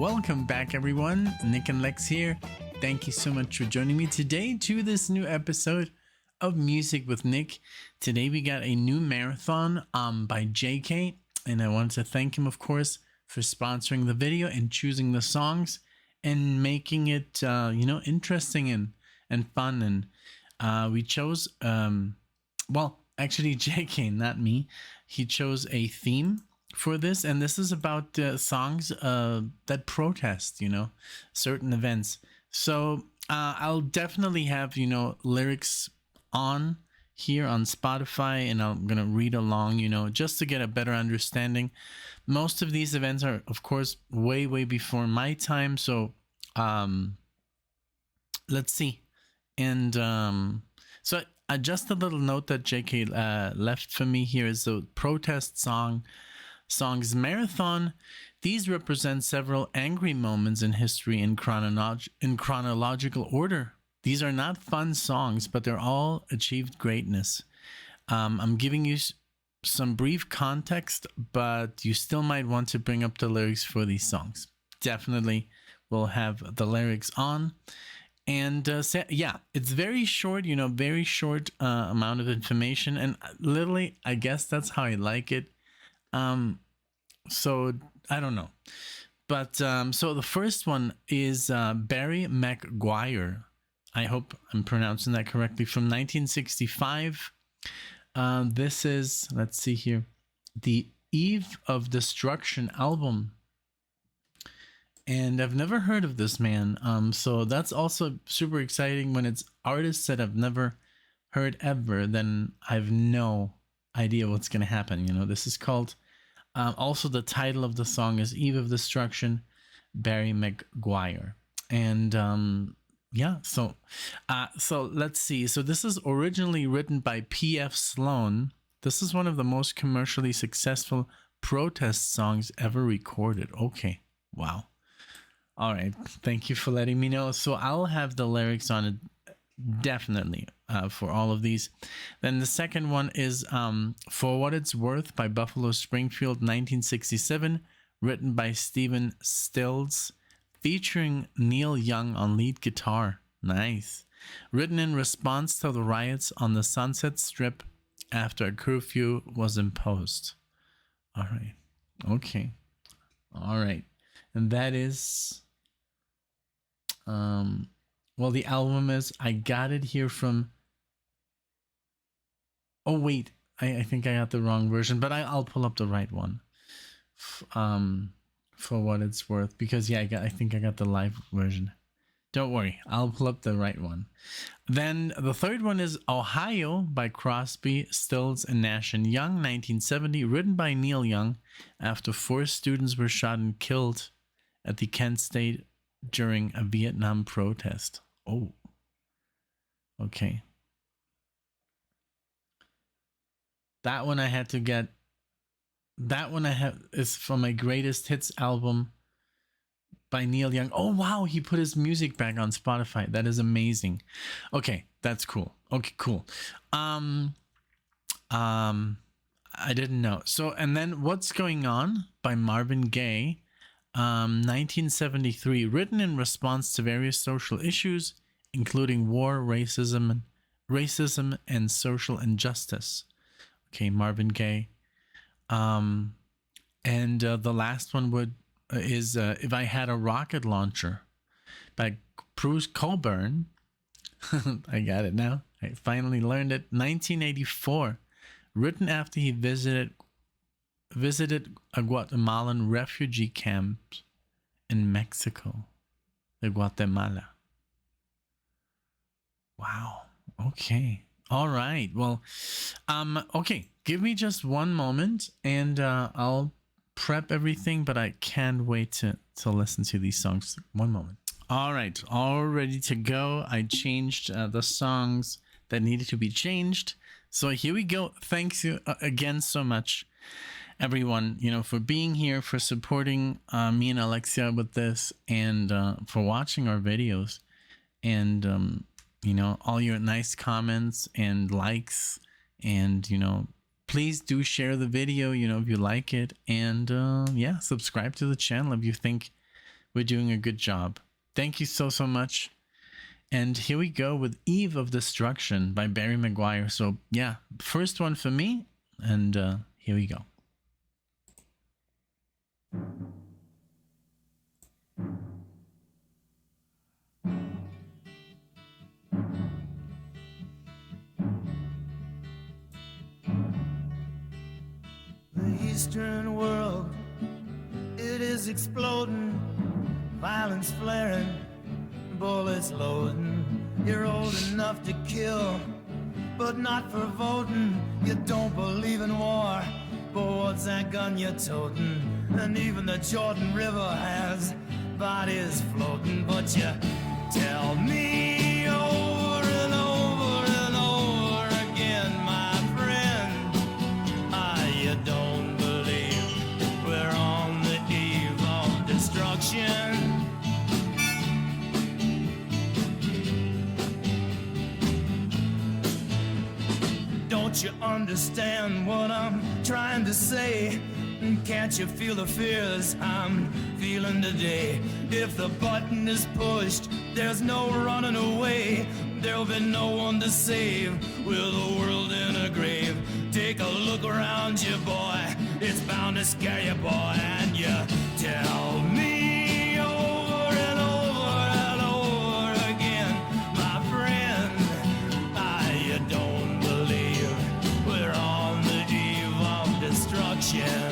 Welcome back, everyone. NicknLex here. Thank you so much for joining me today to this new episode of Music with Nick. Today we got a new marathon by JK, and I want to thank him, of course, for sponsoring the video and choosing the songs and making it interesting and fun. And we chose actually JK, not me. He chose a theme for this, and this is about songs that protest, certain events. So I'll definitely have lyrics on here on Spotify, and I'm gonna read along, just to get a better understanding. Most of these events are, of course, way before my time, so let's see. And so just a little note that JK left for me here is the protest songs marathon. These represent several angry moments in history in chronological order. These are not fun songs, but they're all achieved greatness. I'm giving you some brief context, but you still might want to bring up the lyrics for these songs. Definitely will have the lyrics on. And yeah, it's very short, very short amount of information. And literally, I guess that's how I like it. So I don't know. But so the first one is Barry McGuire. I hope I'm pronouncing that correctly. From 1965. This is, let's see here, the Eve of Destruction album. And I've never heard of this man. So that's also super exciting when it's artists that I've never heard ever. Then I've no idea what's going to happen. This is called, also the title of the song is Eve of Destruction, Barry McGuire. And yeah, so let's see. So this is originally written by P.F. Sloan. This is one of the most commercially successful protest songs ever recorded. Okay, wow. All right, thank you for letting me know. So I'll have the lyrics on it definitely for all of these. Then the second one is For What It's Worth by Buffalo Springfield, 1967, written by Stephen Stills, featuring Neil Young on lead guitar. Nice. Written in response to the riots on the Sunset Strip after a curfew was imposed. All right. Okay. All right. And that is, well, the album is, I got it here from, oh wait, I think I got the wrong version, but I'll pull up the right one. For What It's Worth, because yeah, I think I got the live version. Don't worry, I'll pull up the right one. Then the third one is Ohio by Crosby, Stills, and Nash and Young, 1970, written by Neil Young after 4 students were shot and killed at the Kent State during a Vietnam protest. Oh, okay. That one I had to get. That one I have is from my Greatest Hits album by Neil Young. Oh wow, he put his music back on Spotify. That is amazing. Okay, that's cool. Okay, cool. I didn't know. So, and then What's Going On by Marvin Gaye, 1973, written in response to various social issues, including war, racism, and social injustice. Okay, Marvin Gaye. And the last one is If I Had a Rocket Launcher by Bruce Cockburn. I got it now. I finally learned it. 1984, written after he visited a Guatemalan refugee camp in Mexico, Guatemala. Wow. Okay. All right. Well, okay. Give me just one moment and I'll prep everything, but I can't wait to listen to these songs. One moment. All right. All ready to go. I changed the songs that needed to be changed. So here we go. Thanks you again so much, everyone, for being here, for supporting me and Alexia with this, and for watching our videos, and all your nice comments and likes, and please do share the video if you like it, and yeah, subscribe to the channel if you think we're doing a good job. Thank you so much. And here we go with Eve of Destruction by Barry McGuire. So yeah, first one for me, and here we go. The Eastern world, it is exploding, violence flaring, bullets loading. You're old enough to kill, but not for voting. You don't believe in war, but what's that gun you're toting? And even the Jordan River has bodies floating. But you tell me over and over and over again, my friend, you don't believe we're on the eve of destruction. Don't you understand what I'm trying to say? Can't you feel the fears I'm feeling today? If the button is pushed, there's no running away. There'll be no one to save with the world in a grave. Take a look around you, boy. It's bound to scare you, boy. And you tell me over and over and over again, my friend, you don't believe we're on the eve of destruction.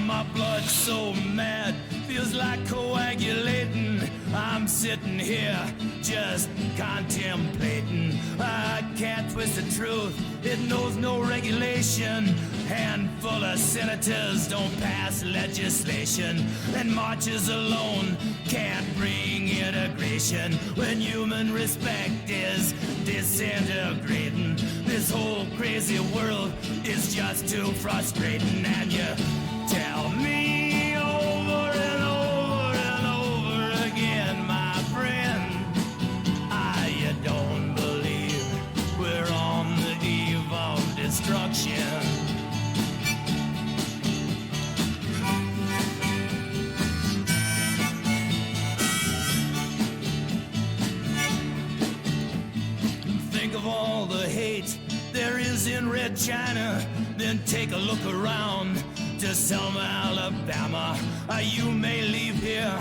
My blood's so mad, feels like coagulating. I'm sitting here just contemplating. I can't twist the truth, it knows no regulation. Handful of senators don't pass legislation, and marches alone can't bring integration. When human respect is disintegrating, this whole crazy world is just too frustrating. And you tell me over and over and over again, my friend, you don't believe we're on the eve of destruction. Think of all the hate there is in Red China, then take a look around to Selma, Alabama. You may leave here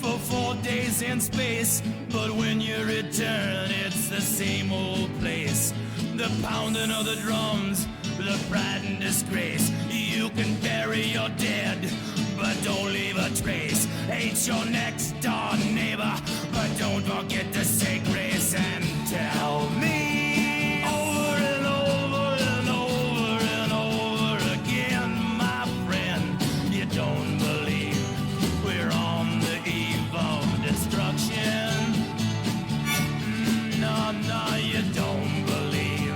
for 4 days in space, but when you return, it's the same old place. The pounding of the drums, the pride and disgrace. You can bury your dead, but don't leave a trace. Hate your next door neighbor, but don't forget to say grace. And tell me over and over and over and over again, my friend, you don't believe we're on the eve of destruction. No, you don't believe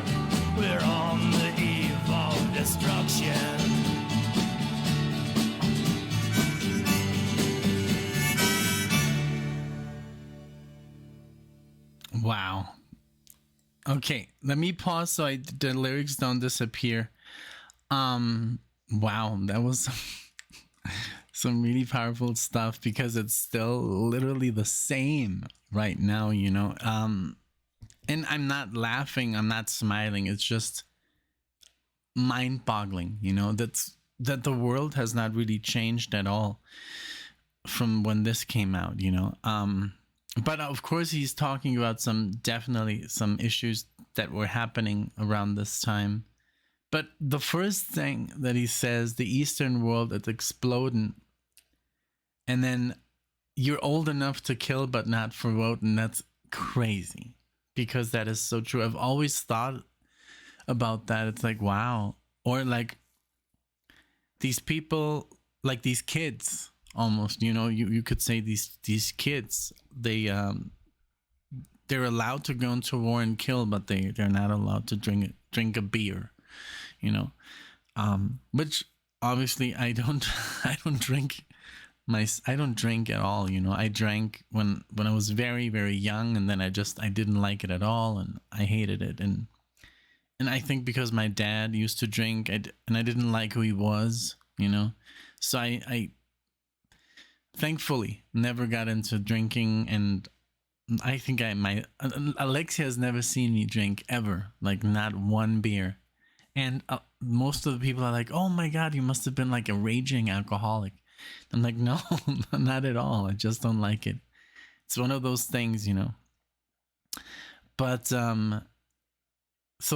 we're on the eve of destruction. Wow. Okay, let me pause so the lyrics don't disappear. Wow, that was some really powerful stuff, because it's still literally the same right now, you know. And I'm not laughing, I'm not smiling. It's just mind-boggling, you know, that the world has not really changed at all from when this came out, you know. But of course, he's talking about definitely some issues that were happening around this time. But the first thing that he says, the Eastern world is exploding, and then you're old enough to kill, but not for voting. That's crazy, because that is so true. I've always thought about that. It's like, wow. Or like these people, like these kids, almost, you know, you could say these kids, they're allowed to go into war and kill, but they're not allowed to drink a beer, you know, which obviously I don't drink I don't drink at all. I drank when I was very, very young, and then I didn't like it at all, and I hated it. And I think because my dad used to drink, and I didn't like who he was. So I thankfully never got into drinking. And I think Alexia has never seen me drink ever, like not one beer. And most of the people are like, "Oh my God, you must have been like a raging alcoholic." I'm like, "No, not at all. I just don't like it. It's one of those things. But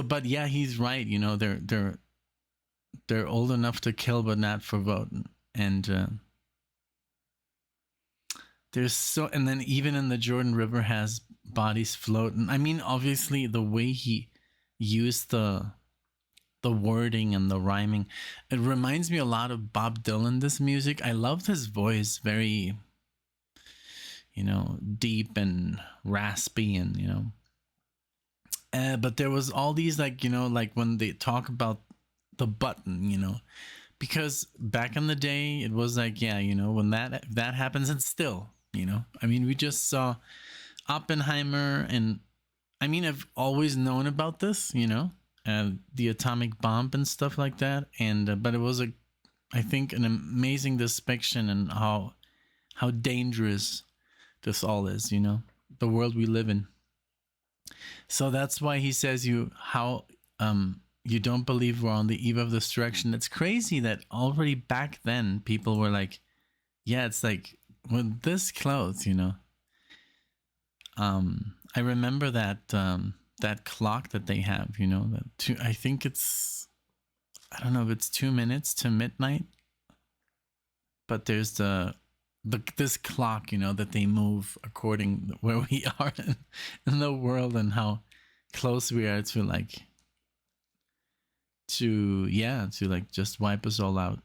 but yeah, he's right. They're old enough to kill, but not for voting. And and then even in the Jordan River has bodies floating. I mean, obviously the way he used the wording and the rhyming, it reminds me a lot of Bob Dylan. This music, I loved his voice, very deep and raspy, and but there was all these like when they talk about the button, because back in the day it was like, yeah, when that happens, and still, I mean, we just saw Oppenheimer, and I mean, I've always known about this, the atomic bomb and stuff like that, and but it was I think an amazing depiction and how dangerous this all is, the world we live in. So that's why he says you don't believe we're on the eve of destruction. It's crazy that already back then people were like, yeah, it's like we're this close, I remember that that clock that they have, I think it's, I don't know if it's 2 minutes to midnight, but there's this clock, that they move according where we are in the world and how close we are to just wipe us all out.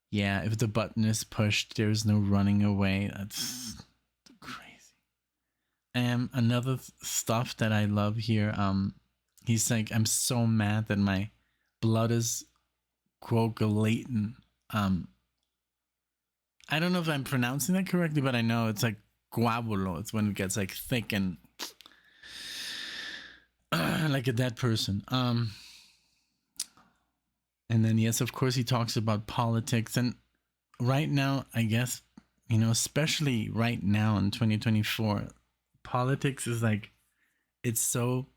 Yeah, if the button is pushed, there's no running away. That's crazy. Another stuff that I love here, he's like, I'm so mad that my blood is coagulating. I don't know if I'm pronouncing that correctly, but I know it's like coagulo. It's when it gets like thick and like a dead person. And then, yes, of course, he talks about politics. And right now, I guess, especially right now in 2024, politics is like, it's so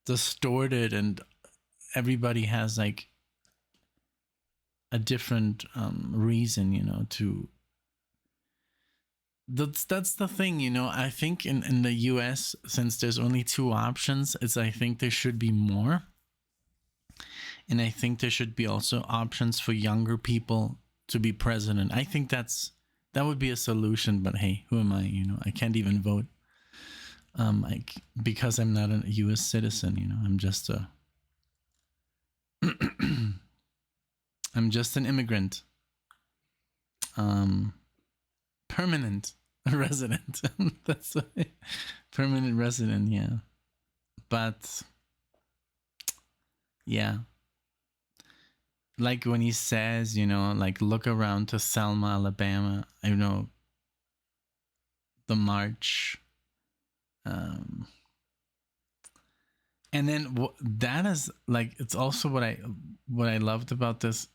distorted, and everybody has like a different reason, to. That's the thing, I think in the US, since there's only two options, I think there should be more. And I think there should be also options for younger people to be president. I think that would be a solution, but hey, who am I? I can't even vote. Because I'm not a US citizen, I'm just I'm just an immigrant. Permanent resident. That's permanent resident, yeah. But yeah, like when he says, like, look around to Selma, Alabama, the march, and then that is like, it's also what I loved about this,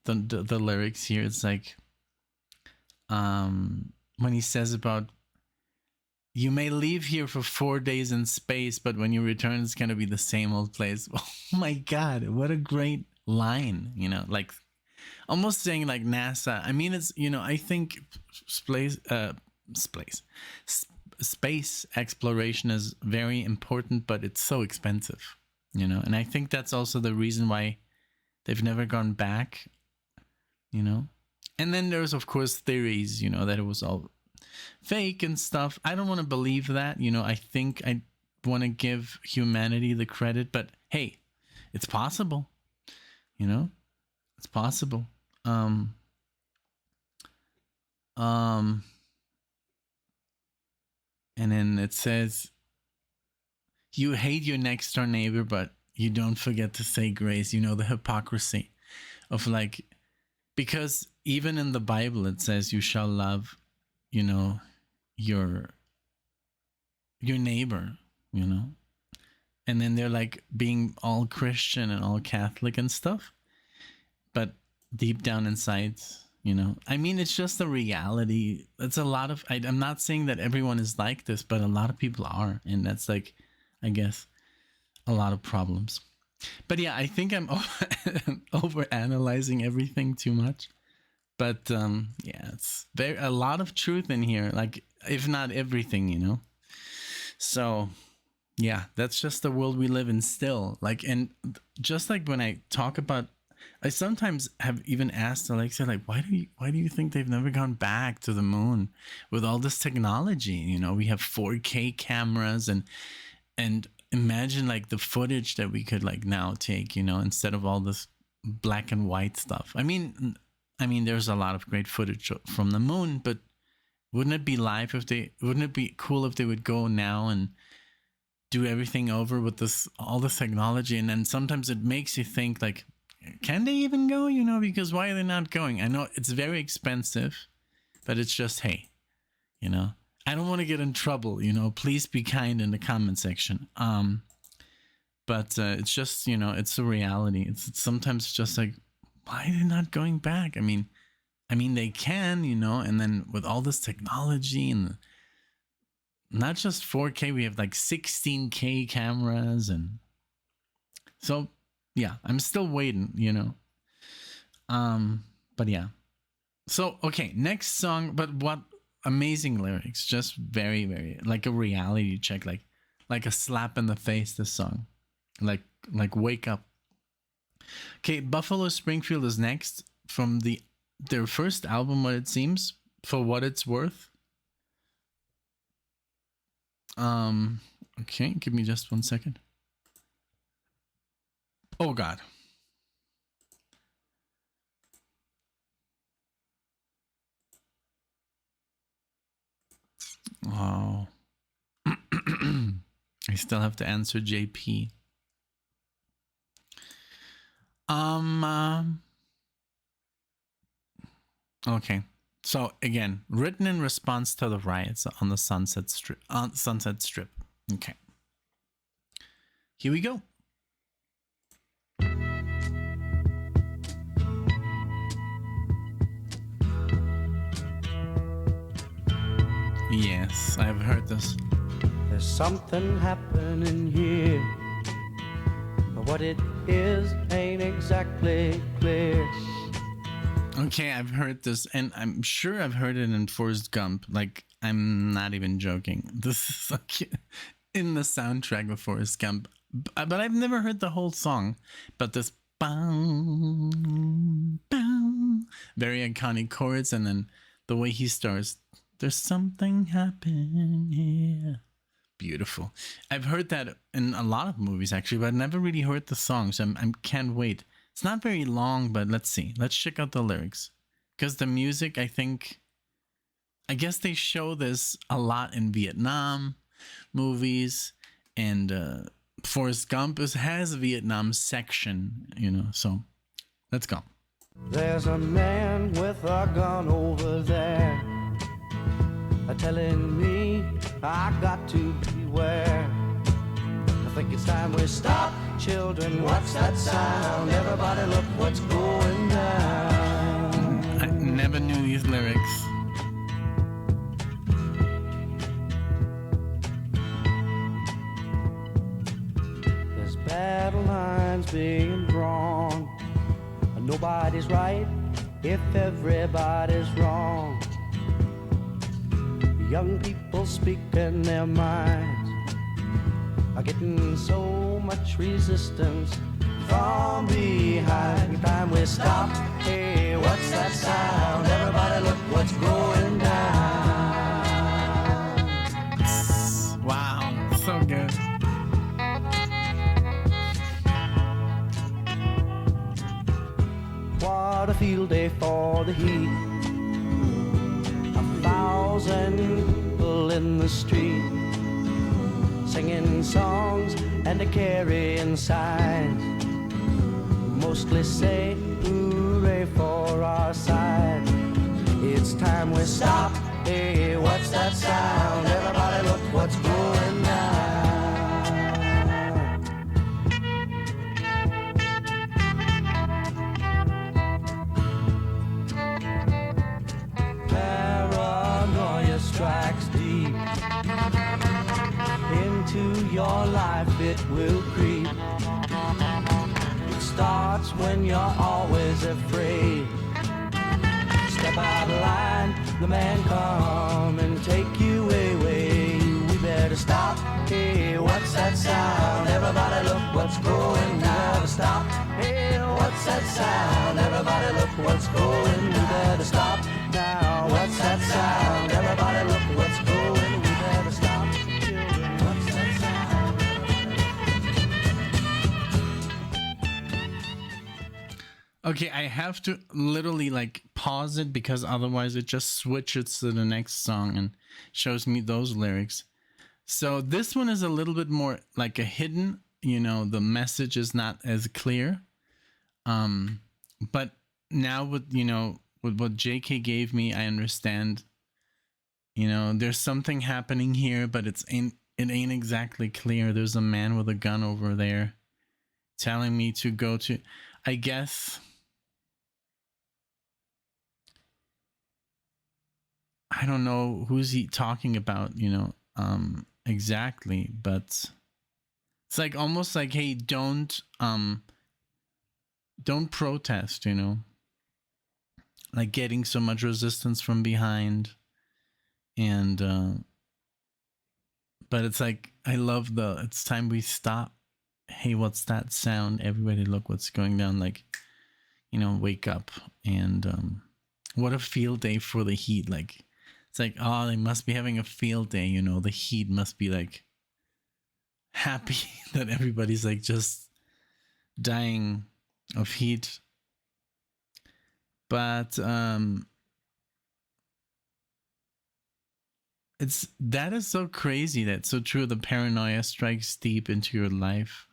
the lyrics here. It's like, when he says about, you may leave here for 4 days in space, but when you return, it's going to be the same old place. Oh my God, what a great line, like almost saying like NASA. I mean, it's, I think space exploration is very important, but it's so expensive, and I think that's also the reason why they've never gone back, And then there's, of course, theories, that it was all fake and stuff. I don't want to believe that. I think I want to give humanity the credit, but hey, it's possible. It's possible. And then it says, you hate your next door neighbor, but you don't forget to say grace. You know, the hypocrisy of like, because even in the Bible it says you shall love, you know, your neighbor, you know, and then they're like being all Christian and all Catholic and stuff, but deep down inside, you know, I mean, it's just a reality. It's a lot of, I'm not saying that everyone is like this, but a lot of people are, and that's like, I guess, a lot of problems. But yeah, I think I'm over analyzing everything too much. But yeah, it's a lot of truth in here, like if not everything, you know. So yeah, that's just the world we live in still. Like, and just like when I talk about, I sometimes have even asked Alexa, like, why do you think they've never gone back to the moon with all this technology? You know, we have 4K cameras and imagine like the footage that we could like now take, you know, instead of all this black and white stuff. I mean, there's a lot of great footage from the moon, but wouldn't it be wouldn't it be cool if they would go now and do everything over with all this technology? And then sometimes it makes you think like, can they even go, you know, because why are they not going? I know it's very expensive, but it's just, hey, you know, I don't want to get in trouble, you know, please be kind in the comment section. But it's just, you know, it's a reality. It's sometimes just like, why are they not going back? I mean, they can, you know, and then with all this technology and not just 4K, we have like 16K cameras. And so, yeah, I'm still waiting, you know. But yeah. So, okay, next song, but what amazing lyrics. Just very, very, like a reality check, like a slap in the face, this song. Like wake up. Okay, Buffalo Springfield is next from their first album, what it seems, For What It's Worth. Okay, give me just 1 second. Oh God. Wow. I still have to answer JP. Okay. So again, written in response to the riots on the Sunset Strip. Okay. Here we go. Yes, I've heard this. There's something happening here, but what it is ain't exactly clear. Okay, I've heard this, and I'm sure I've heard it in Forrest Gump. Like, I'm not even joking. This is like in the soundtrack of Forrest Gump, but I've never heard the whole song. But this bang, bang, very iconic chords, and then the way he starts, there's something happening here. Beautiful. I've heard that in a lot of movies, actually, but I never really heard the song, so I can't wait. It's not very long, but let's see. Let's check out the lyrics. Because the music, I guess they show this a lot in Vietnam movies. And Forrest Gump has a Vietnam section, you know. So, let's go. There's a man with a gun over there, telling me I got to beware. I think it's time we stop. Children, what's that sound? Everybody look what's going down. I never knew these lyrics. There's battle lines being drawn. Nobody's right if everybody's wrong. Young people speaking their minds are getting so much resistance from behind. Time we stop. Hey, what's that sound? Everybody look what's going down. Wow, so good. What a field day for the heat. 1,000 people in the street, singing songs and the carrying signs mostly say hooray for our side. It's time we stop. Hey, what's that sound? Everybody look what's going down. Paranoia strikes deep into your life, it will creep. It starts when you're always afraid. Step out of line, the man come and take you away. We better stop. Hey, what's that sound? Everybody look what's going down. We better stop. Hey, what's that sound? Everybody look what's going. We better stop now. What's that sound? Everybody look what's going. We better stop. Children, what's that sound? Okay, I have to literally like pause it because otherwise it just switches to the next song and shows me those lyrics. So this one is a little bit more like a hidden, you know, the message is not as clear. But now with, you know, with what JK gave me, I understand, you know, there's something happening here, but it ain't exactly clear. There's a man with a gun over there telling me to go to, I guess, I don't know who's he talking about, you know, exactly, but it's like almost like, hey, don't protest, you know, like getting so much resistance from behind. And but it's like, I love it's time we stop. Hey, what's that sound? Everybody look what's going down. Like, you know, wake up. And what a field day for the heat. Like, it's like, oh, they must be having a field day, you know, the heat must be like happy that everybody's like just dying of heat. But that is so crazy. That's so true. The paranoia strikes deep into your life.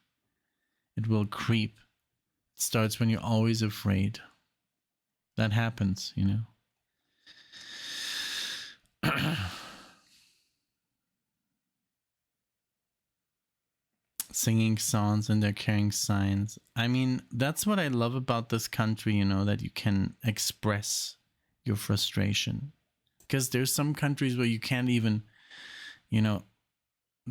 It will creep. It starts when you're always afraid. That happens, you know. Singing songs and they're carrying signs. I mean, that's what I love about this country, you know, that you can express your frustration. Because there's some countries where you can't even, you know,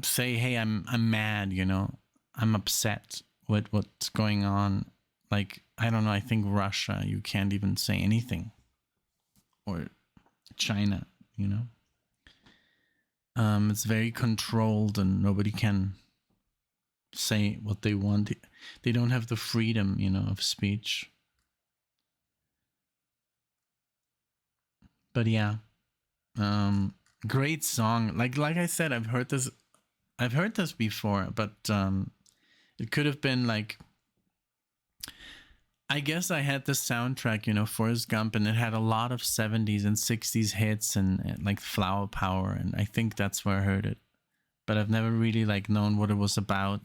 say, hey, I'm mad, you know, I'm upset with what's going on. Like, I don't know, I think Russia, you can't even say anything. Or China, you know. It's very controlled and nobody can say what they want. They don't have the freedom, you know, of speech. But yeah, great song. Like I said, I've heard this before, but it could have been like, I guess I had the soundtrack, you know, Forrest Gump, and it had a lot of 70s and 60s hits and like Flower Power, and I think that's where I heard it. But I've never really like known what it was about.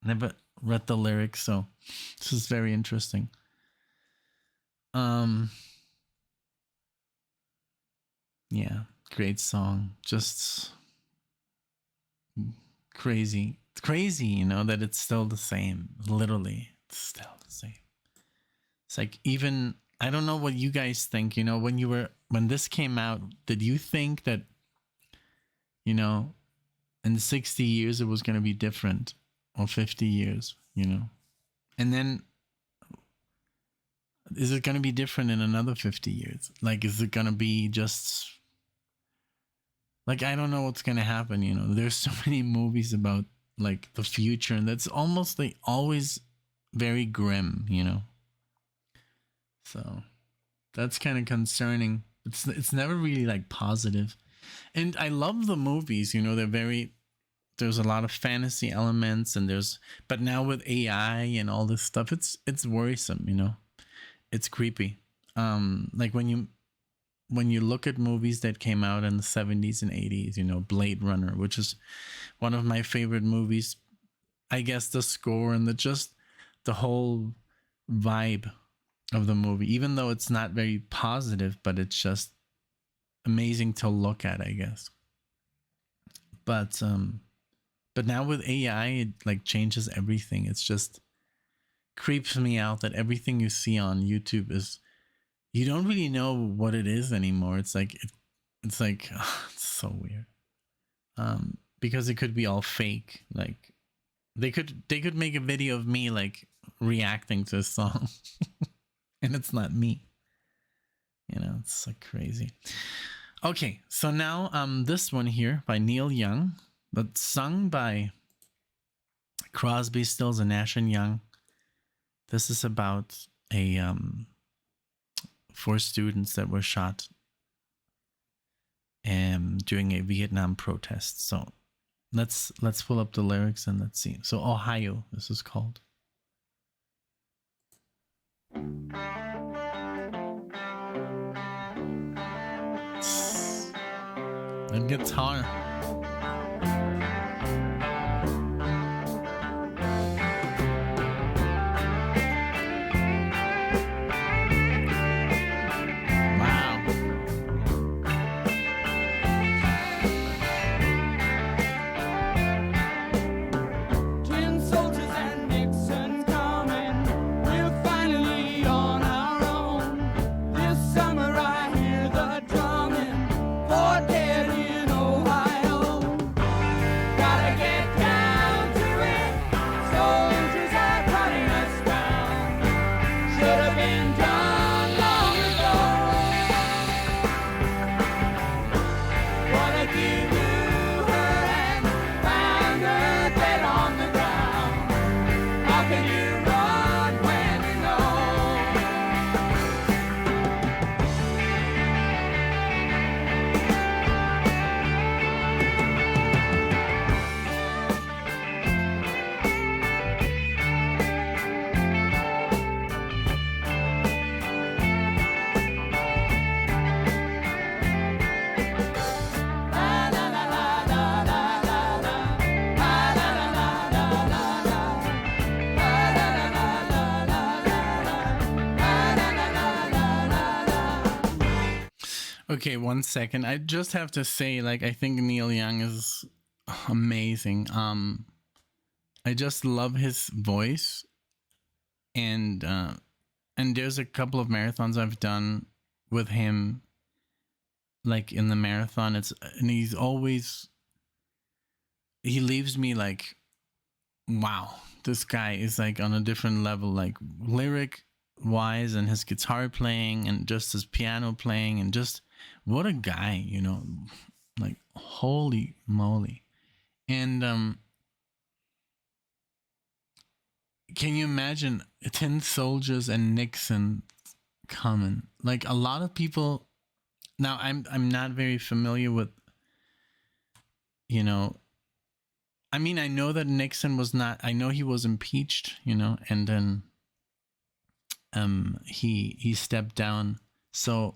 Never read the lyrics, so this is very interesting. Yeah, great song. Just crazy. It's crazy, you know, that it's still the same. Literally, it's still the same. It's like, even, I don't know what you guys think, you know, when this came out, did you think that, you know, in 60 years it was going to be different, or 50 years, you know? And then, is it going to be different in another 50 years? Like, is it going to be just, like, I don't know what's going to happen, you know? There's so many movies about, like, the future, and that's almost, like, always very grim, you know? So that's kind of concerning. It's never really like positive. And I love the movies, you know, there's a lot of fantasy elements, and but now with AI and all this stuff, it's worrisome, you know. It's creepy. Like when you look at movies that came out in the 70s and 80s, you know, Blade Runner, which is one of my favorite movies, I guess the score and the whole vibe of the movie, even though it's not very positive, but it's just amazing to look at, I guess. But now with AI, it like changes everything. It's just creeps me out that everything you see on YouTube is, you don't really know what it is anymore. It's like it's like it's so weird. Because it could be all fake. Like they could make a video of me like reacting to a song, and it's not me. You know, it's like crazy. Okay, so now this one here by Neil Young, but sung by Crosby, Stills, and Nash and Young. This is about a 4 students that were shot during a Vietnam protest. So let's pull up the lyrics and let's see. So Ohio, this is called. The guitar. Okay, 1 second. I just have to say, like, I think Neil Young is amazing. I just love his voice, and there's a couple of marathons I've done with him, like in the marathon. And he leaves me like, wow, this guy is like on a different level, like lyric wise, and his guitar playing, and just his piano playing, and just what a guy, you know, like holy moly. And can you imagine 10 soldiers and Nixon coming? Like a lot of people now, I'm not very familiar with, you know, I mean, I know that Nixon was not, I know he was impeached, you know, and then he stepped down. So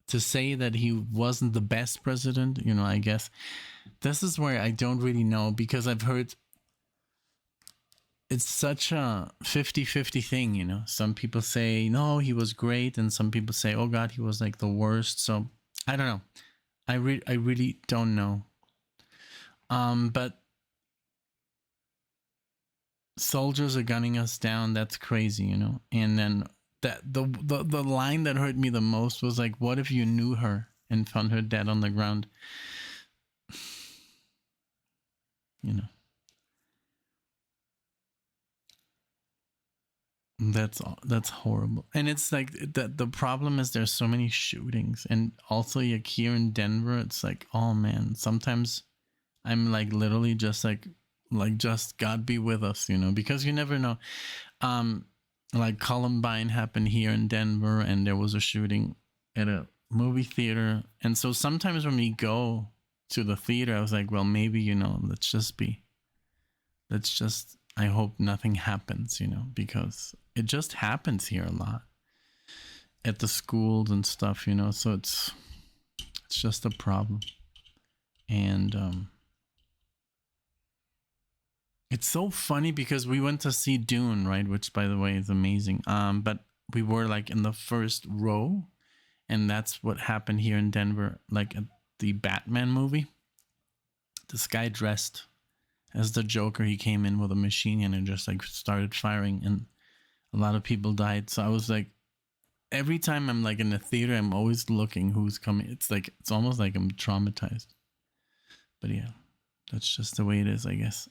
to say that he wasn't the best president, you know, I guess this is where I don't really know, because I've heard it's such a 50-50 thing, you know. Some people say, no, he was great. And some people say, oh God, he was like the worst. So I don't know. I really don't know. But soldiers are gunning us down. That's crazy, you know. And then that the line that hurt me the most was like, what if you knew her and found her dead on the ground? You know. That's horrible. And it's like the problem is there's so many shootings, and also like here in Denver, it's like, oh man, sometimes I'm like literally just like just God be with us, you know, because you never know. Like Columbine happened here in Denver, and there was a shooting at a movie theater. And so sometimes when we go to the theater, I was like, well, maybe, you know, I hope nothing happens, you know, because it just happens here a lot at the schools and stuff, you know, so it's just a problem. And It's so funny because we went to see Dune, right? Which, by the way, is amazing. But we were like in the first row, and that's what happened here in Denver, like at the Batman movie. This guy dressed as the Joker, he came in with a machine gun and just like started firing, and a lot of people died. So I was like, every time I'm like in the theater, I'm always looking who's coming. It's like, it's almost like I'm traumatized. But yeah, that's just the way it is, I guess.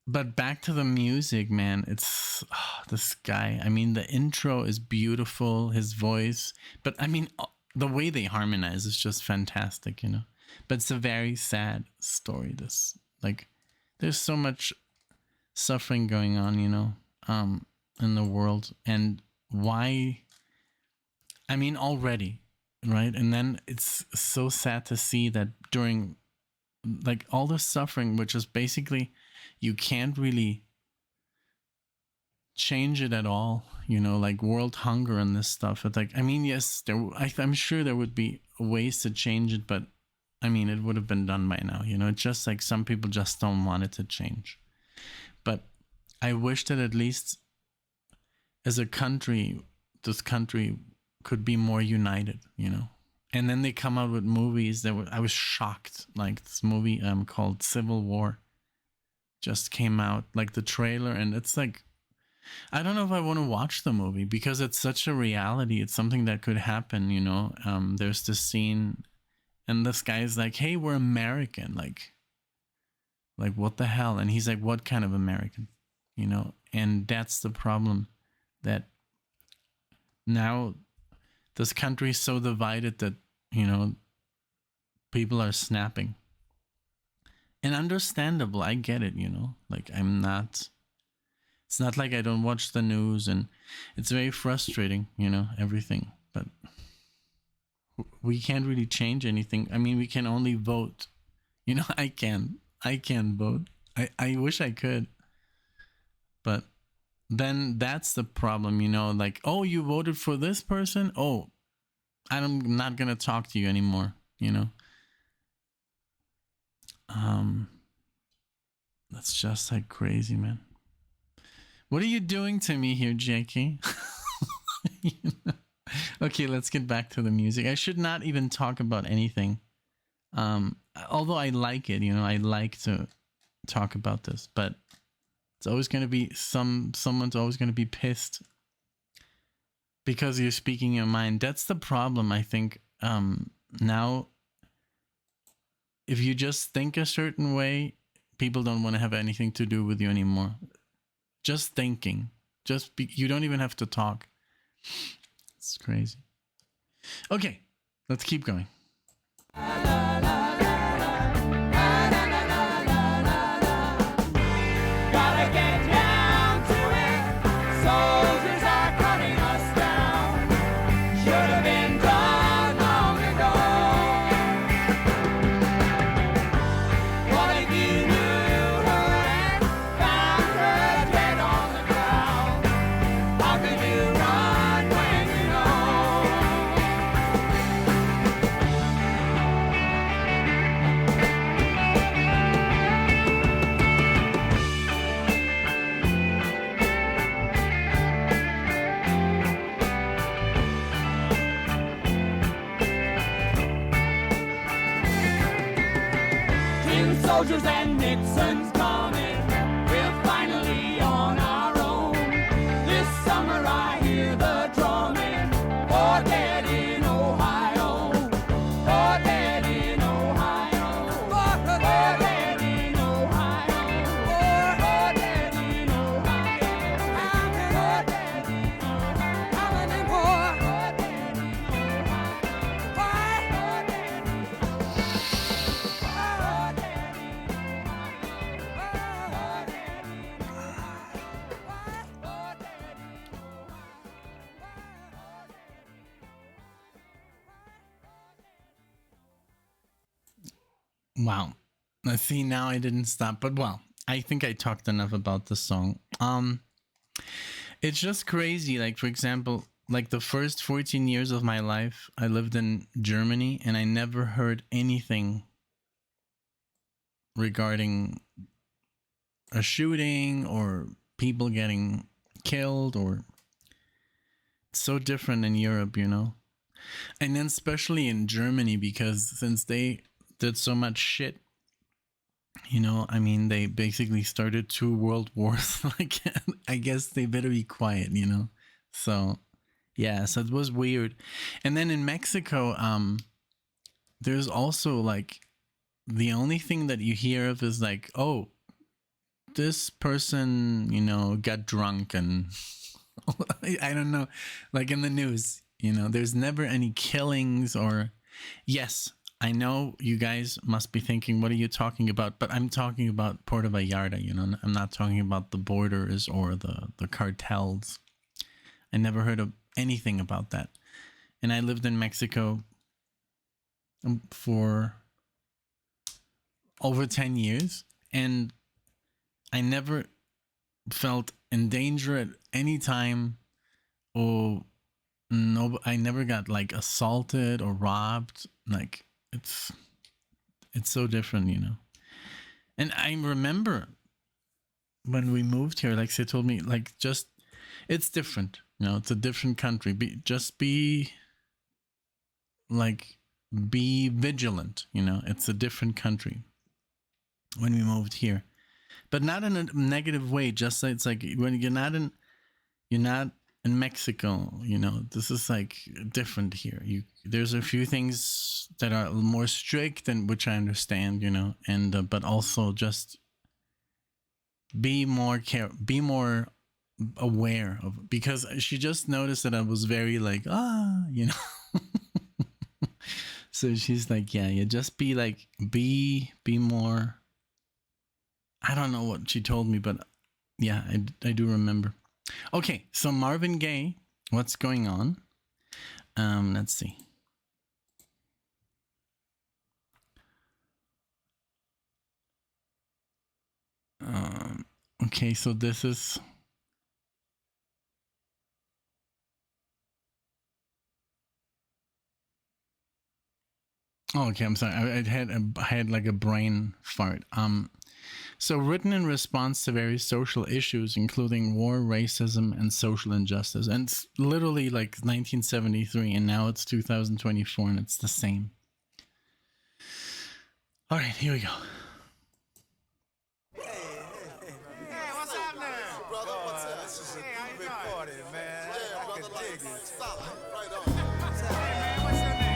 But back to the music, man. It's this guy. I mean, the intro is beautiful, his voice, but I mean, the way they harmonize is just fantastic, you know. But it's a very sad story. This, like, there's so much suffering going on, you know, in the world, and why? I mean, already, right? And then it's so sad to see that during, like, all the suffering, which is basically, you can't really change it at all, you know, like world hunger and this stuff. It's like, I mean, yes, I'm sure there would be ways to change it, but I mean, it would have been done by now, you know. It's just like some people just don't want it to change. But I wish that at least as a country, this country could be more united, you know. And then they come out with movies that I was shocked. Like this movie called Civil War just came out, like the trailer, and it's like, I don't know if I want to watch the movie because it's such a reality. It's something that could happen, you know. There's this scene, and this guy's like, "Hey, we're American." Like what the hell? And he's like, "What kind of American?" You know. And that's the problem, that now this country is so divided that, you know, people are snapping. And understandable, I get it, you know. Like, it's not like I don't watch the news, and it's very frustrating, you know, everything. But we can't really change anything. I mean, we can only vote. You know, I can vote. I wish I could. But then that's the problem, you know, like, oh, you voted for this person? Oh, I'm not going to talk to you anymore, you know. That's just like crazy, man. What are you doing to me here, JK? You know? Okay, let's get back to the music. I should not even talk about anything. Although I like it, you know, I like to talk about this, but it's always going to be someone's always going to be pissed because you're speaking your mind. That's the problem, I think. Now, if you just think a certain way, people don't want to have anything to do with you anymore. Just thinking. You don't even have to talk. It's crazy. Okay, let's keep going. Soldiers and Nixon's coming. We're finally on our own. This summer I hear the drumming. For dead in Ohio. For dead in Ohio. For dead in Ohio. For dead in Ohio. For dead in Ohio. For dead in Wow. Let's see, now I didn't stop, but well, I think I talked enough about the song. It's just crazy. Like, for example, like the first 14 years of my life, I lived in Germany and I never heard anything regarding a shooting or people getting killed, or it's so different in Europe, you know. And then especially in Germany, because since they did so much shit, you know, I mean, they basically started 2 world wars. Like, I guess they better be quiet, you know. So yeah, so it was weird. And then in Mexico, there's also like, the only thing that you hear of is like, oh, this person, you know, got drunk and I don't know, like in the news, you know, there's never any killings. Or yes, I know you guys must be thinking, what are you talking about? But I'm talking about Puerto Vallarta, you know. I'm not talking about the borders or the cartels. I never heard of anything about that. And I lived in Mexico for over 10 years, and I never felt in danger at any time, or no, I never got like assaulted or robbed. Like, it's so different, you know. And I remember when we moved here, like they told me, like, just, it's different, you know, it's a different country. Be vigilant, you know, it's a different country when we moved here. But not in a negative way, just like, it's like when you're not in Mexico, you know, this is like different here. There's a few things that are more strict, and which I understand, you know, and but also just be more aware of, because she just noticed that I was very like, you know. So she's like, yeah, just be like, be more. I don't know what she told me, but yeah, I do remember. Okay, so Marvin Gaye, what's going on? Let's see. Okay, so this is. Oh, okay, I'm sorry. I had like a brain fart. So written in response to various social issues, including war, racism, and social injustice. And it's literally like 1973, and now it's 2024, and it's the same. All right, here we go. Hey, what's up now? Brother, what's up? This is a big party, man. Yeah, brother, dig it. Stop it. Right on. Hey, man, what's your name?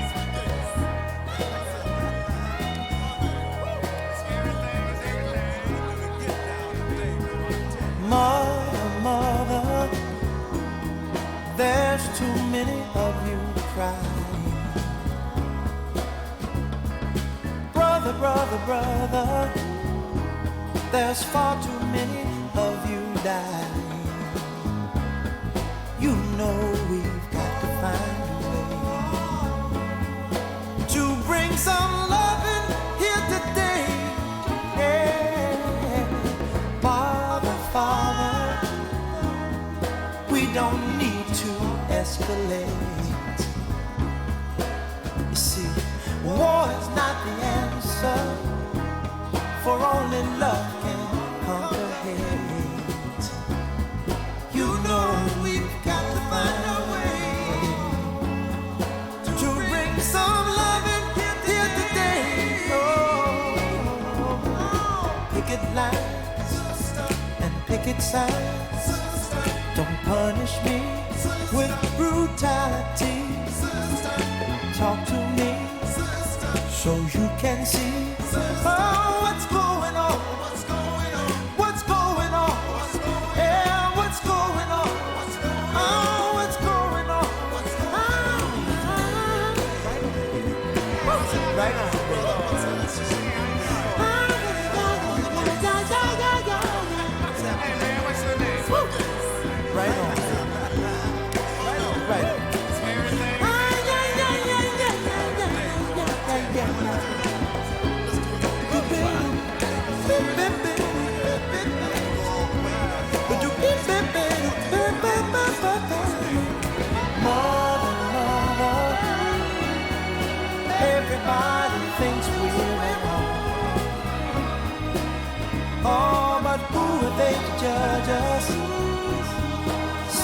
Mother, there's too many of you crying. Brother, there's far too many of you dying. You know we've got to find a way to bring some loving here today. Yeah. Father, we don't need to escalate. You see, war is not the answer, for only love can conquer hate. You know we've got to find a way to bring some loving here today. Oh, picket lines and picket signs, don't punish me with brutality. Talk to me so you can see what's going on. What's going on? Yeah, what's going on? Oh, what's going on? Right on. Hey, man, what's your name? Right on. Right on.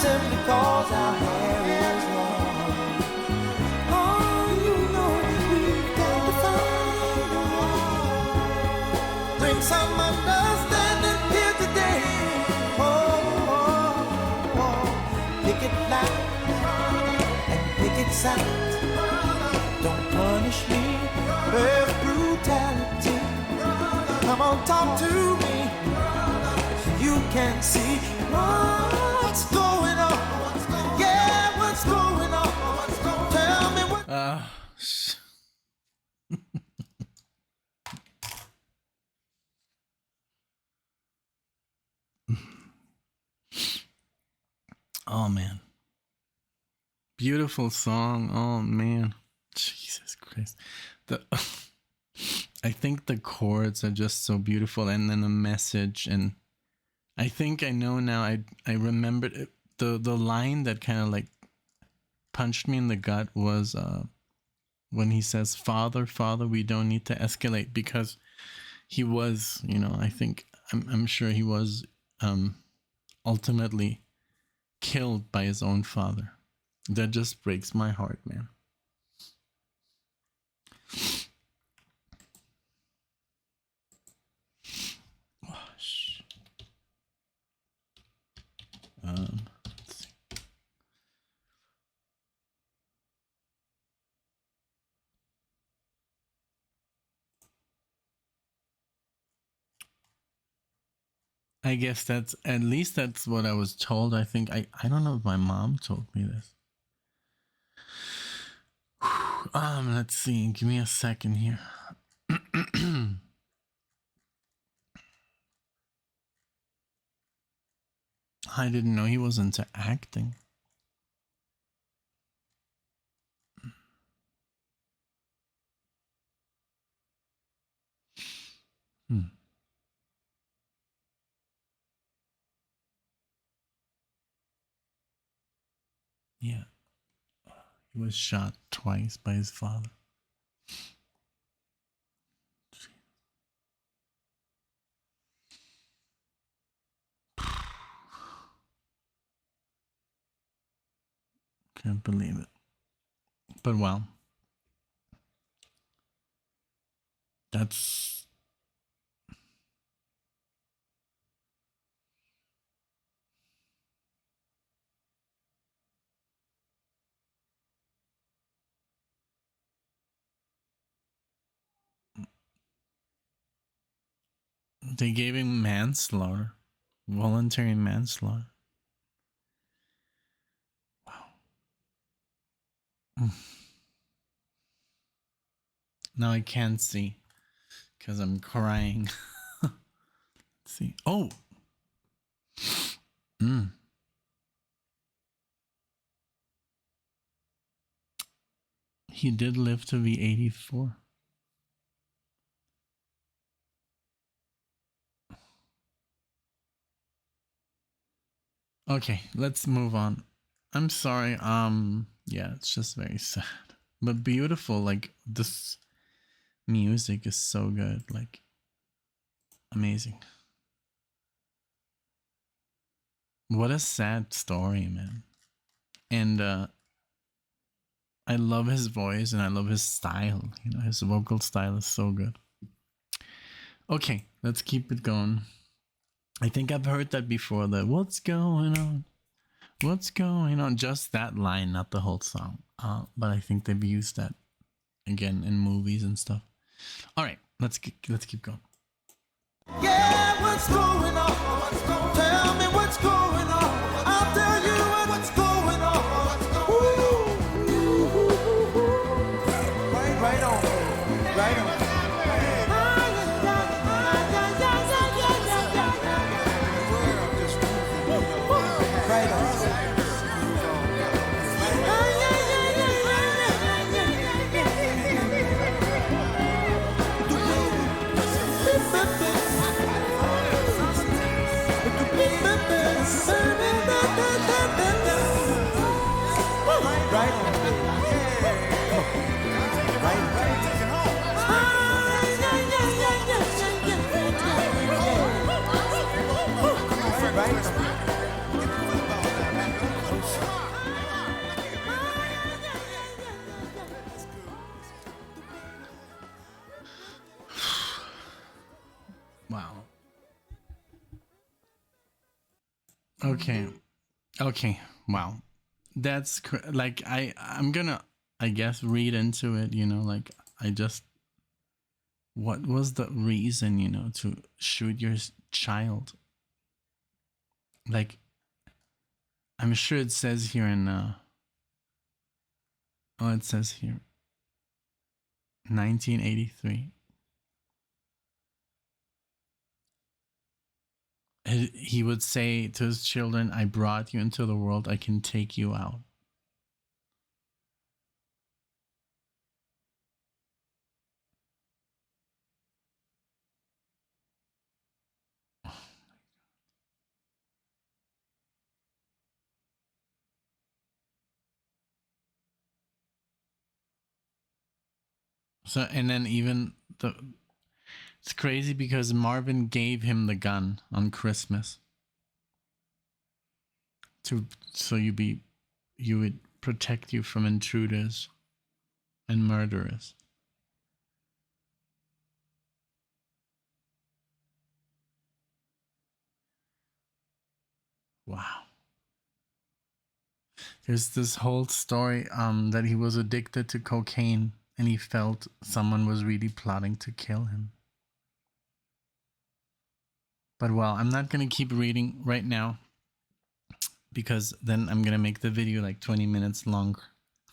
simply 'cause our hair is long. Oh, you know we've got to find a way. Bring some understanding here today. Oh, oh, oh. Pick it loud and pick it sound. Don't punish me with brutality. Come on, talk to me. You can see what's going on. Yeah, what's going on? Tell me what. Oh man, beautiful song. Oh man, Jesus Christ. I think the chords are just so beautiful, and then the message, and I think I know now. I remembered it. The line that kind of like punched me in the gut was when he says, "Father, Father, we don't need to escalate," because he was, I think I'm sure he was ultimately killed by his own father. That just breaks my heart, man. Let's see. I guess that's what I was told. I think I don't know if my mom told me this. Let's see. Give me a second here. I didn't know he was into acting. Yeah. He was shot twice by his father. Can't believe it. But well, that's they gave him manslaughter, voluntary manslaughter. Wow. Now I can't see because I'm crying. Let's see. Oh. He did live to be 84. Okay, let's move on. I'm sorry. Yeah, it's just very sad. But beautiful. Like, this music is so good. Like, amazing. What a sad story, man. And I love his voice and I love his style. His vocal style is so good. Okay, let's keep it going. I think I've heard that before. That what's going on? What's going on? Just that line, not the whole song. But I think they've used that again in movies and stuff. All right, let's keep going. Yeah, what's going on? Tell me what's going on. I'll tell you what's going on. Right on. Right on. Okay. Okay. Wow. That's like I'm gonna, I guess, read into it, you know, like I just, what was the reason, you know, to shoot your child? Like, I'm sure it says here in oh, it says here 1983. He would say to his children, I brought you into the world, I can take you out. So, and then even the, it's crazy because Marvin gave him the gun on Christmas to, so you would protect you from intruders and murderers. Wow. There's this whole story that he was addicted to cocaine and he felt someone was really plotting to kill him. But well, I'm not going to keep reading right now because then I'm going to make the video like 20 minutes longer.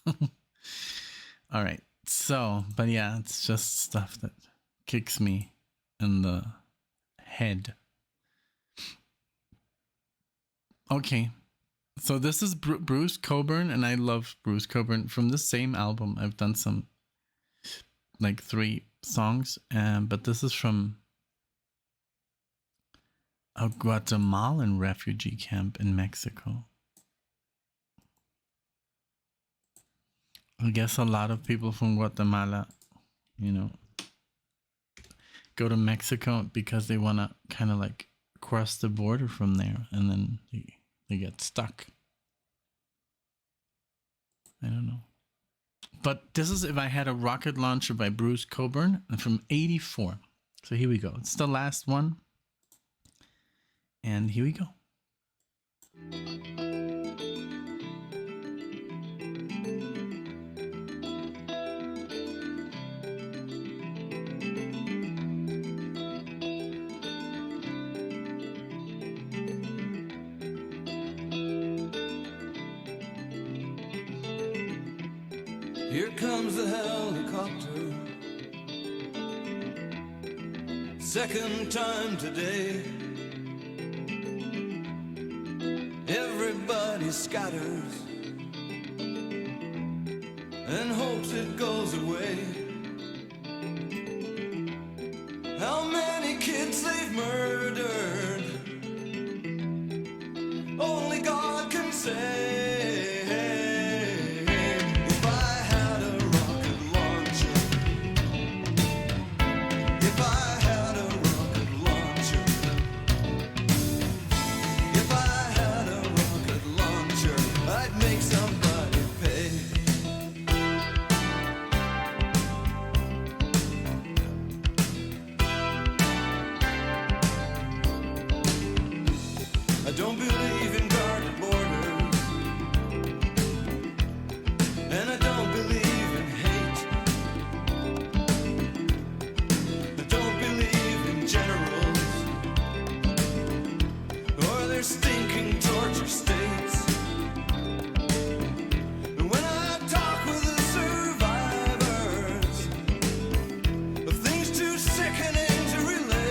All right. So, but yeah, it's just stuff that kicks me in the head. Okay. So this is Bruce Cockburn, and I love Bruce Cockburn. From the same album, I've done some, like 3 songs, but this is from a Guatemalan refugee camp in Mexico. I guess a lot of people from Guatemala, you know, go to Mexico because they want to kind of like cross the border from there, and then they get stuck. I don't know. But this is If I Had a Rocket Launcher by Bruce Cockburn from 84. So here we go. It's the last one. And here we go. Here comes the helicopter, second time today. Everybody scatters and hopes it goes away. How many kids they've murdered, only God can say. I don't believe in guarded borders, and I don't believe in hate. I don't believe in generals or their stinking torture states. And when I talk with the survivors of things too sickening to relate,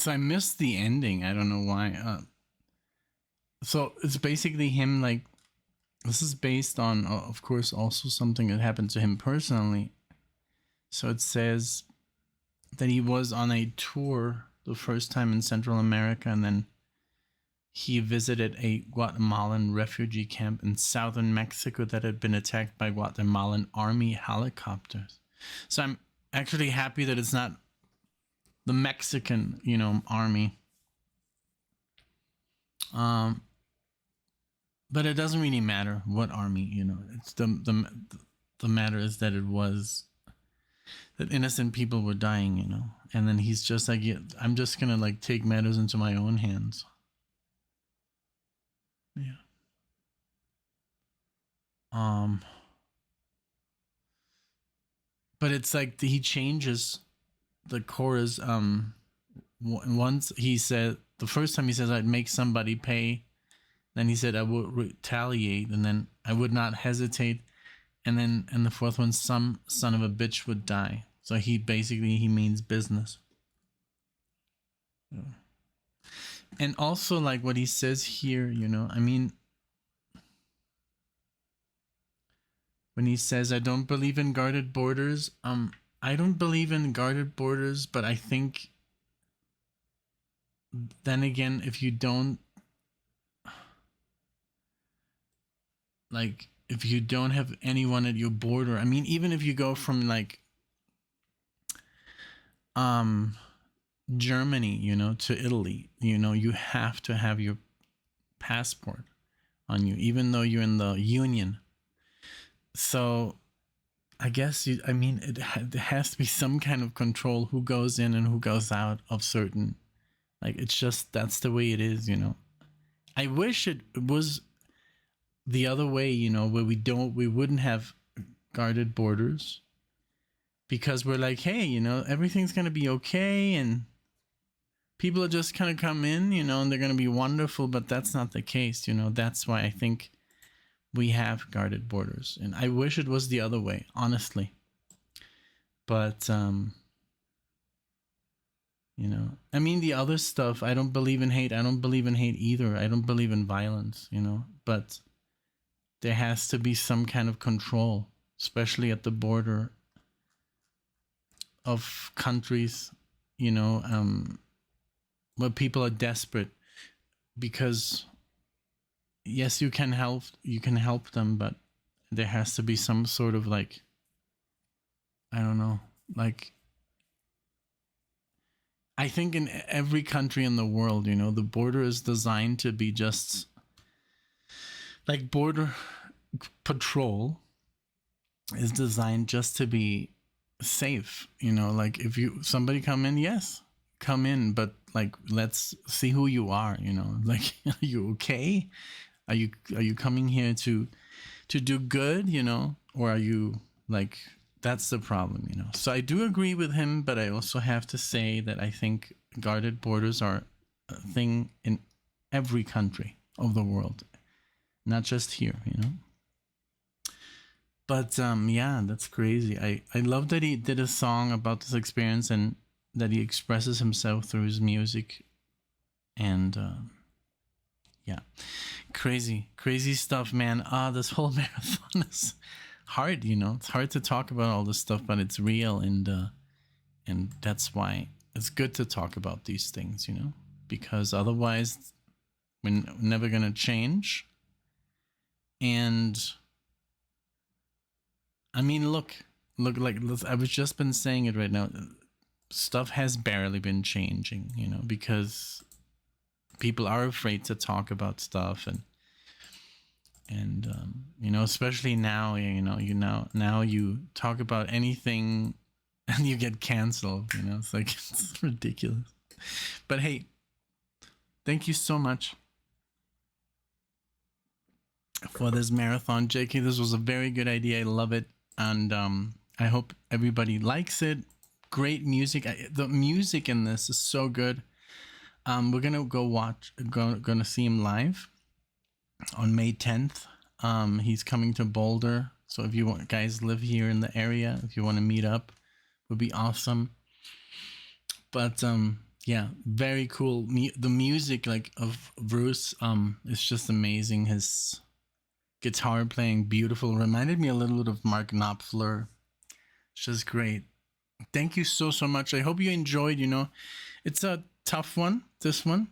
I missed the ending. I don't know why. So it's basically him, like, this is based on, of course, also something that happened to him personally. So it says that he was on a tour the first time in Central America, and then he visited a Guatemalan refugee camp in southern Mexico that had been attacked by Guatemalan army helicopters. So I'm actually happy that it's not the Mexican, army. But it doesn't really matter what army, It's the matter is that it was that innocent people were dying, And then he's just like, yeah, I'm just gonna like take matters into my own hands. Yeah. But it's like he changes the chorus. Once he said, the first time he says, I'd make somebody pay. Then he said, I would retaliate, and then I would not hesitate. And then in the fourth one, some son of a bitch would die. So he means business. Yeah. And also, like what he says here, when he says, I don't believe in guarded borders, I don't believe in guarded borders, but I think then again, if you don't, like, if you don't have anyone at your border, I mean, even if you go from like Germany, to Italy, you have to have your passport on you, even though you're in the Union. So I guess it has to be some kind of control who goes in and who goes out of certain, like, it's just, that's the way it is, I wish it was the other way, where we wouldn't have guarded borders, because we're like, hey, everything's going to be okay, and people are just going to come in, and they're going to be wonderful, but that's not the case, that's why I think we have guarded borders, and I wish it was the other way, honestly. But I mean, the other stuff, I don't believe in hate. I don't believe in hate either. I don't believe in violence, but there has to be some kind of control, especially at the border of countries, where people are desperate, because yes, you can help them, but there has to be some sort of, like, I don't know, like, I think in every country in the world, the border is designed to be just like, border patrol is designed just to be safe, like, if somebody come in, yes, come in, but like, let's see who you are, like, are you okay? Are you coming here to do good, or are you, like, that's the problem, So I do agree with him, but I also have to say that I think guarded borders are a thing in every country of the world, not just here, But yeah, that's crazy. I love that he did a song about this experience, and that he expresses himself through his music, and yeah, crazy stuff, man. This whole marathon is hard, it's hard to talk about all this stuff, but it's real, and that's why it's good to talk about these things, because otherwise we're never gonna change. And I mean, look, like, I was just been saying it right now, stuff has barely been changing, because people are afraid to talk about stuff, and especially now, now you talk about anything and you get canceled, it's like, it's ridiculous. But hey, thank you so much for this marathon, JK. This was a very good idea. I love it, and I hope everybody likes it. Great music. The music in this is so good. We're gonna gonna see him live on May 10th. He's coming to Boulder, so if you guys live here in the area, if you want to meet up, would be awesome. But yeah, very cool. The music like of Bruce is just amazing. His guitar playing, beautiful. Reminded me a little bit of Mark Knopfler. It's just great. Thank you so much. I hope you enjoyed. It's a tough one, this one,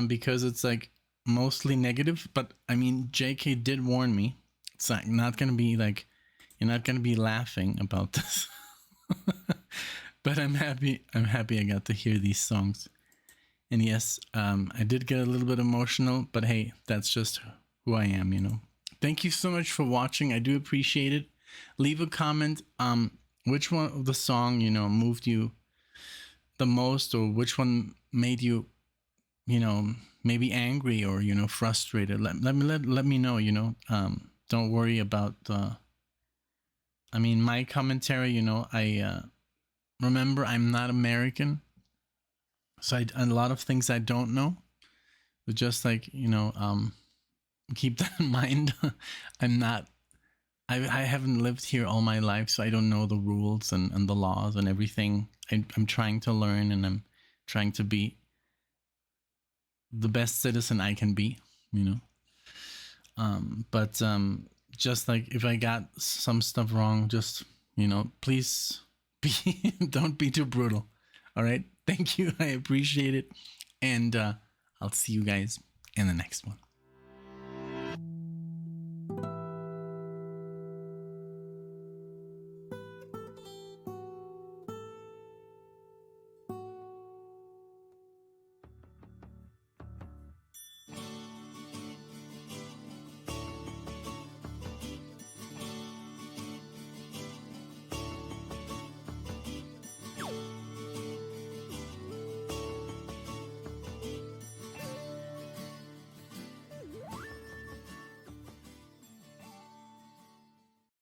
because it's like mostly negative. But I mean, JK did warn me. It's like not gonna be like, you're not gonna be laughing about this. But I'm happy I got to hear these songs. And yes, I did get a little bit emotional, but hey, that's just who I am. Thank you so much for watching. I do appreciate it. Leave a comment. Which one of the song, moved you the most, or which one made you, maybe angry or, frustrated. Let me know, don't worry about my commentary, I remember I'm not American. So a lot of things I don't know. But just like, keep that in mind. I haven't lived here all my life, so I don't know the rules and the laws and everything. I'm trying to learn, and I'm trying to be the best citizen I can be, But just like if I got some stuff wrong, just, please don't be too brutal. All right. Thank you. I appreciate it. And I'll see you guys in the next one.